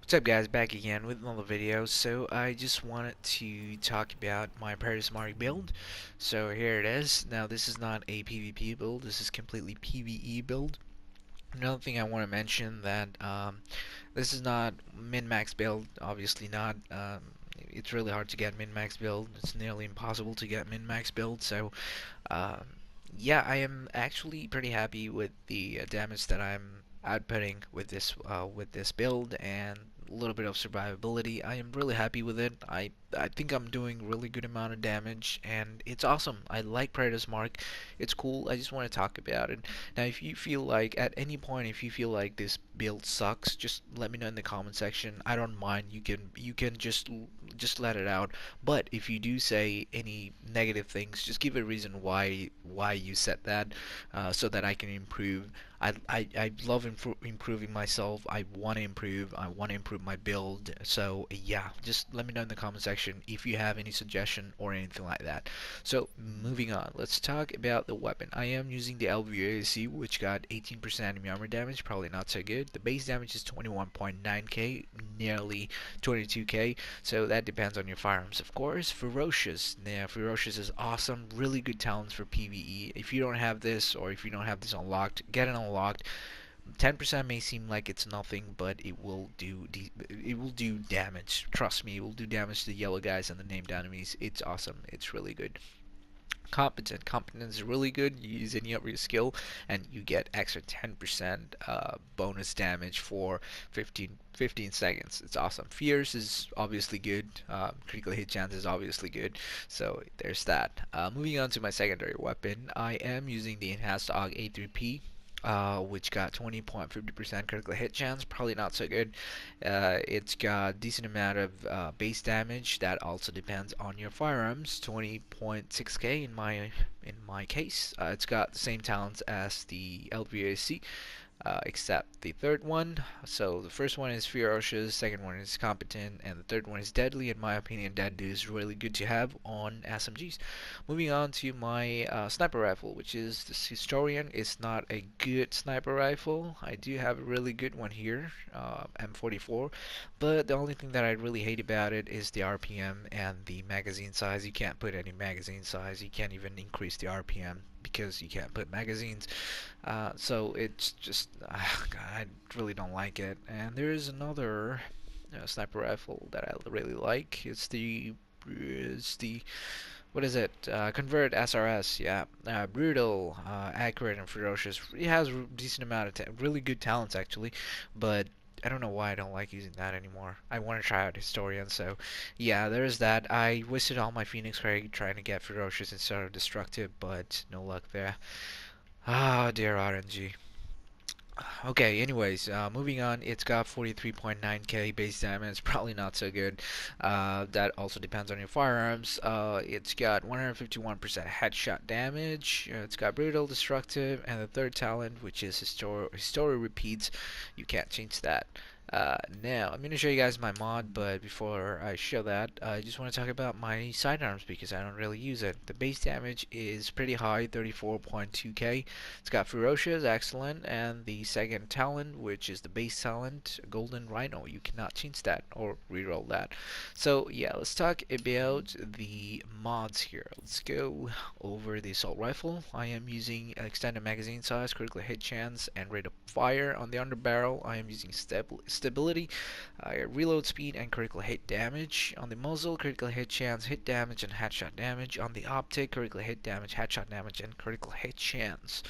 What's up guys, back again with another video. So I just wanted to talk about my Paris Mark build. So here it is. Now this is not a PvP build, this is completely PvE build. Another thing I want to mention that this is not min-max build, obviously not. It's really hard to get min-max build, it's nearly impossible to get min-max build, so um, yeah, I am actually pretty happy with the damage that I'm outputting with this build and a little bit of survivability. I am really happy with it. I think I'm doing really good amount of damage and it's awesome. I like Predator's Mark. It's cool. I just want to talk about it. Now, if you feel like at any point if you feel like this build sucks, just let me know in the comment section. I don't mind. You can just let it out. But if you do say any negative things, just give a reason why you said that, so that I can improve. I love improving myself. I want to improve. I want to improve my build. So yeah, just let me know in the comment section if you have any suggestion or anything like that. So moving on, let's talk about the weapon. I am using the LVAC, which got 18% enemy armor damage. Probably not so good. The base damage is 21.9k, nearly 22k. So that depends on your firearms, of course. Ferocious. Now, Ferocious is awesome. Really good talents for PvE. If you don't have this, or if you don't have this unlocked, get it unlocked. 10% may seem like it's nothing, but it will do damage. Trust me, it will do damage to the yellow guys and the named enemies. It's awesome. It's really good. Competent. Competence is really good. You use any of your skill, and you get extra 10% bonus damage for 15 seconds. It's awesome. Fierce is obviously good. Critical hit chance is obviously good. So there's that. Moving on to my secondary weapon, I am using the enhanced AUG A3P. Which got 20.50% critical hit chance, probably not so good. It's got decent amount of base damage that also depends on your firearms, 20.6k in my case. It's got the same talents as the LVAC, except the third one. So the first one is ferocious, second one is competent, and the third one is deadly. In my opinion, deadly is really good to have on SMGs. Moving on to my sniper rifle, which is the historian. It's not a good sniper rifle. I do have a really good one here, M44, but the only thing that I really hate about it is the RPM and the magazine size. You can't put any magazine size. You can't even increase the RPM because you can't put magazines. So it's just, I really don't like it. And there is another sniper rifle that I really like. It's the what is it? Convert SRS. Yeah, brutal, accurate, and ferocious. It has a decent amount of really good talents actually, but I don't know why I don't like using that anymore. I want to try out Historian, so yeah, there's that. I wasted all my Phoenix Craig trying to get ferocious instead of destructive, but no luck there. Ah, dear RNG. Okay, anyways, moving on, it's got 43.9k base damage, probably not so good. That also depends on your firearms. It's got 151% headshot damage, it's got brutal, destructive, and the third talent, which is history repeats. You can't change that. Now, I'm going to show you guys my mod, but before I show that, I just want to talk about my sidearms because I don't really use it. The base damage is pretty high, 34.2k. It's got Ferocious, excellent, and the second talent, which is the base talent, Golden Rhino. You cannot change that or reroll that. So yeah, let's talk about the mods here. Let's go over the assault rifle. I am using extended magazine size, critical hit chance, and rate of fire. On the underbarrel, I am using stability, reload speed, and critical hit damage. On the muzzle, critical hit chance, hit damage, and headshot damage. On the optic, critical hit damage, headshot damage, and critical hit chance.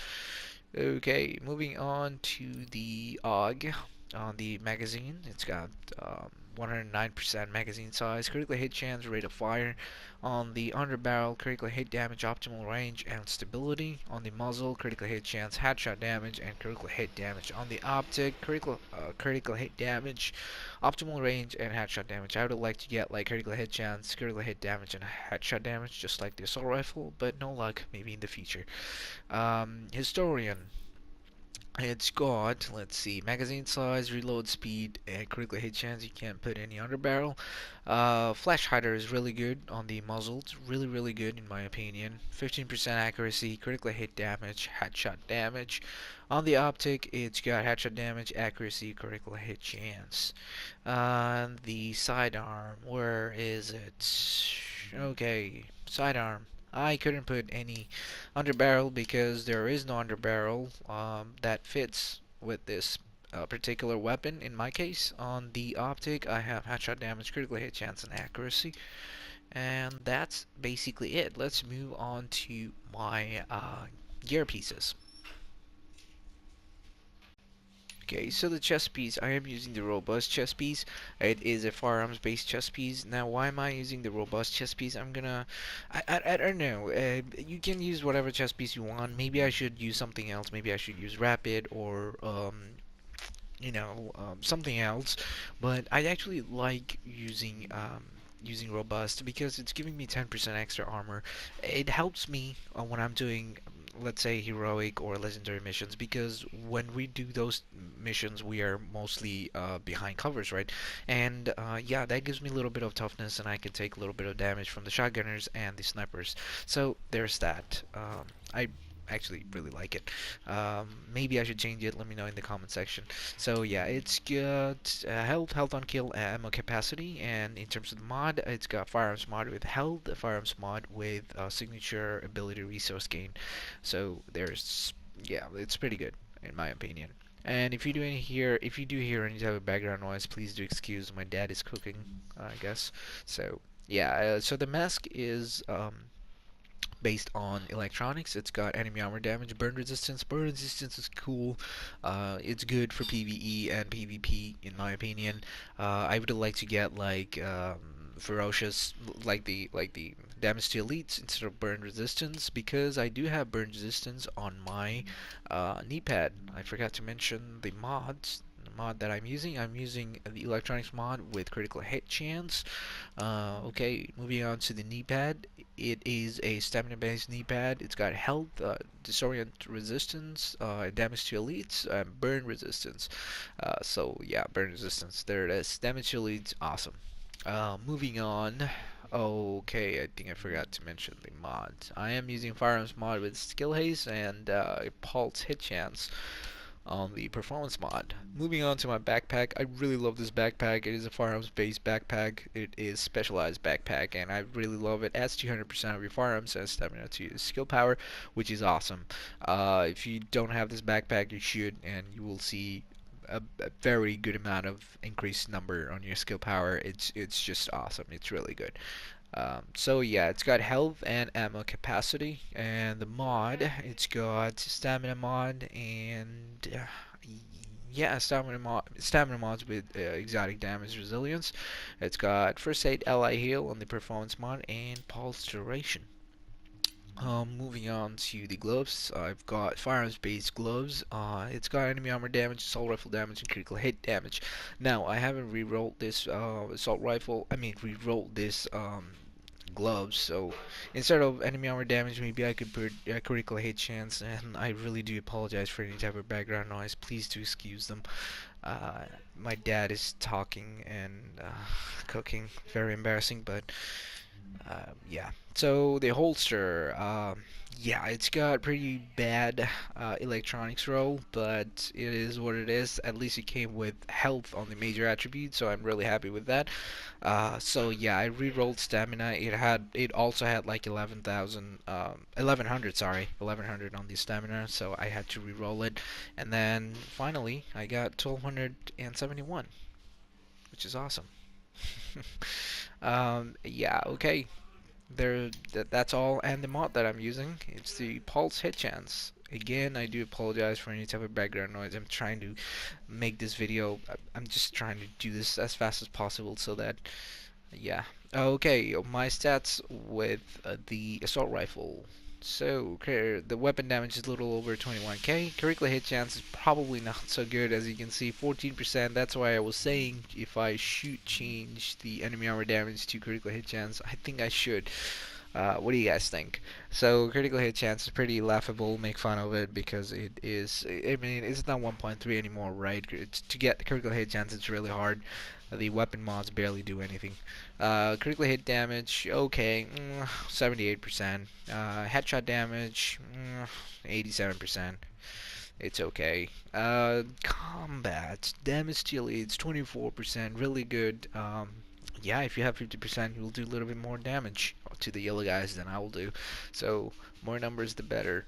Okay, moving on to the AUG. On the magazine, it's got 109% magazine size, critical hit chance, rate of fire. On the underbarrel, critical hit damage, optimal range, and stability. On the muzzle, critical hit chance, headshot damage, and critical hit damage. On the optic, critical hit damage, optimal range, and headshot damage. I would like to get like critical hit chance, critical hit damage, and headshot damage, just like the assault rifle, but no luck. Maybe in the future. Historian. It's got, let's see, magazine size, reload speed, and critical hit chance. You can't put any underbarrel. Flash hider is really good on the muzzle. It's really, really good in my opinion. 15% accuracy, critical hit damage, headshot damage. On the optic, it's got headshot damage, accuracy, critical hit chance. The sidearm, where is it? Okay, sidearm. I couldn't put any underbarrel because there is no underbarrel that fits with this particular weapon. In my case, on the optic, I have headshot damage, critical hit chance, and accuracy, and that's basically it. Let's move on to my gear pieces. Okay, so the chest piece, I am using the robust chest piece. It is a firearms based chest piece. Now, why am I using the robust chest piece? I don't know. You can use whatever chest piece you want. Maybe I should use something else. Maybe I should use rapid or something else. But I actually like using robust because it's giving me 10% extra armor. It helps me when I'm doing, let's say, heroic or legendary missions, because when we do those missions we are mostly behind covers, right? And yeah, that gives me a little bit of toughness, and I can take a little bit of damage from the shotgunners and the snipers. So there's that. I actually really like it. Maybe I should change it. Let me know in the comment section. So yeah, it's got health on kill, ammo capacity, and in terms of the mod, it's got firearms mod with health, firearms mod with signature ability resource gain. So there's, yeah, it's pretty good in my opinion. And if you do hear any type of background noise, please do excuse. My dad is cooking, I guess. So yeah, so the mask is based on electronics. It's got enemy armor damage, burn resistance. Burn resistance is cool. It's good for PvE and PvP, in my opinion. I would like to get like ferocious, like the damage to elites instead of burn resistance, because I do have burn resistance on my knee pad. I forgot to mention the mods. The mod that I'm using. I'm using the electronics mod with critical hit chance. Okay, moving on to the knee pad. It is a stamina-based knee pad. It's got health, disorient resistance, damage to elites, burn resistance. So yeah, burn resistance. There it is. Damage to elites, awesome. Moving on. Okay, I think I forgot to mention the mods. I am using firearms mod with skill haste and pulse hit chance on the performance mod. Moving on to my backpack, I really love this backpack. It is a firearms based backpack. It is specialized backpack, and I really love it. Adds 200% of your firearms and stamina to your skill power, which is awesome. If you don't have this backpack, you should, and you will see a very good amount of increased number on your skill power. It's just awesome. It's really good. So yeah, it's got health and ammo capacity, and the mod, it's got stamina mod and yeah, stamina mods with exotic damage resilience. It's got first aid, ally heal on the performance mod, and pulse duration. Moving on to the gloves, I've got firearms based gloves. It's got enemy armor damage, assault rifle damage, and critical hit damage. Now, I haven't re-rolled this re-rolled this gloves, so instead of enemy armor damage, maybe I could put critical hit chance, and I really do apologize for any type of background noise. Please do excuse them. My dad is talking and cooking. Very embarrassing, but yeah. So the holster, yeah, it's got pretty bad electronics roll, but it is what it is. At least it came with health on the major attribute, so I'm really happy with that. So yeah, I re-rolled stamina. It also had like 1100, sorry, 1100 on the stamina, so I had to re-roll it. And then finally, I got 1271, which is awesome. Yeah, okay. That's all, and the mod that I'm using, it's the pulse hit chance. Again, I do apologize for any type of background noise. I'm trying to make this video. I'm just trying to do this as fast as possible so that, yeah. Okay, my stats with the assault rifle. So, okay, the weapon damage is a little over 21k. Critical hit chance is probably not so good, as you can see, 14%. That's why I was saying if I should change the enemy armor damage to critical hit chance, I think I should. What do you guys think? So critical hit chance is pretty laughable. Make fun of it because it is. I mean, it's not 1.3 anymore, right? To get critical hit chance, it's really hard. The weapon mods barely do anything. Critical hit damage, okay, 78%. Headshot damage, 87%. It's okay. Combat damage steal, it's 24%, really good. Yeah, if you have 50%, you'll do a little bit more damage to the yellow guys than I will do. So more numbers, the better.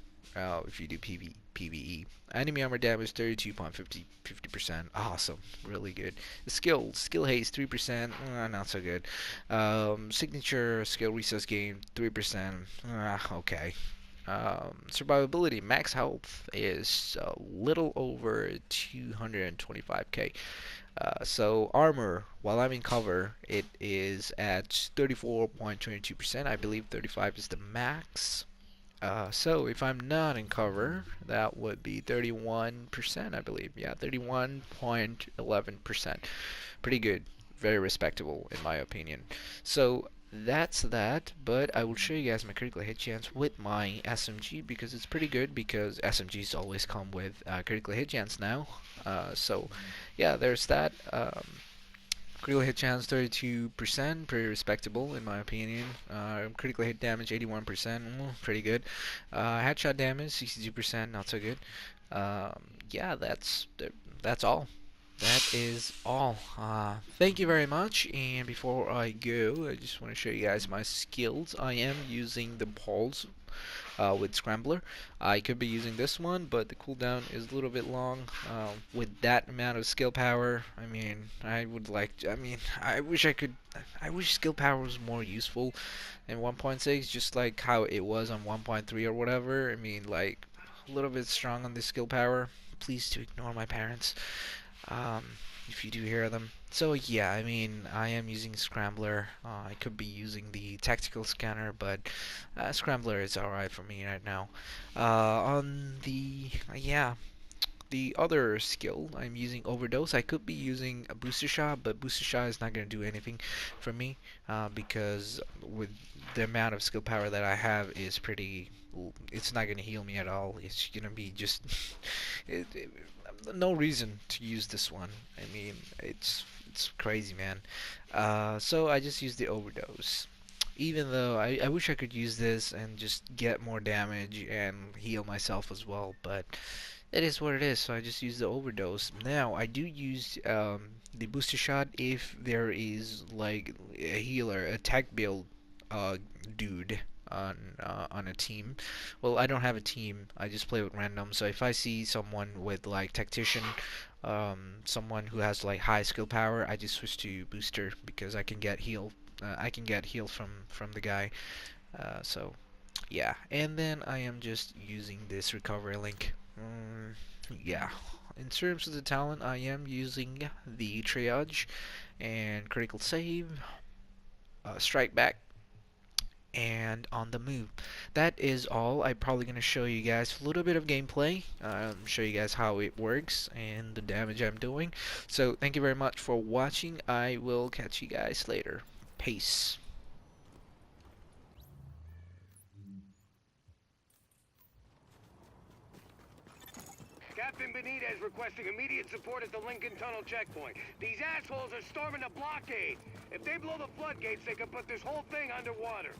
If you do PvE. Enemy armor damage 32.50%. Awesome, really good. Skill haste 3%. Not so good. Signature skill resource gain 3%. Okay. Survivability max health is a little over 225k. So armor, while I'm in cover, it is at 34.22%. I believe 35 is the max. So if I'm not in cover, that would be 31%, I believe. Yeah, 31.11%. Pretty good. Very respectable, in my opinion. So that's that, but I will show you guys my critical hit chance with my SMG because it's pretty good because SMGs always come with critical hit chance now. So yeah, there's that. Critical hit chance 32%, pretty respectable in my opinion. Critical hit damage 81%, pretty good. Headshot damage 62%, not so good. Yeah, that's all. That is all. Thank you very much. And before I go, I just want to show you guys my skills. I am using the pulse with Scrambler. I could be using this one, but the cooldown is a little bit long. With that amount of skill power, I mean, I would like to, I mean, I wish I could, I wish skill power was more useful in 1.6, just like how it was on 1.3 or whatever. I mean, like, a little bit strong on the skill power. Please do ignore my parents. Um, if you do hear them. So yeah, I mean, I am using Scrambler. I could be using the tactical scanner, but Scrambler is alright for me right now. On the yeah, the other skill, I'm using Overdose. I could be using a Booster Shot, but Booster Shot is not going to do anything for me because with the amount of skill power that I have is pretty. It's not going to heal me at all. It's going to be just it, no reason to use this one. I mean, it's crazy, man. So I just use the Overdose. Even though I wish I could use this and just get more damage and heal myself as well, but it is what it is, so I just use the Overdose. Now, I do use the Booster Shot if there is like a healer, a tech build dude on a team. Well, I don't have a team. I just play with random. So if I see someone with like tactician, someone who has like high skill power, I just switch to booster because I can get heal. I can get heal from the guy. So yeah, and then I am just using this recovery link. Yeah. In terms of the talent, I am using the triage and critical save, strike back, and on the move. That is all. I'm probably going to show you guys a little bit of gameplay, show you guys how it works and the damage I'm doing. So thank you very much for watching. I will catch you guys later. Peace. Captain Benitez requesting immediate support at the Lincoln Tunnel checkpoint. These assholes are storming the blockade. If they blow the floodgates, they can put this whole thing underwater.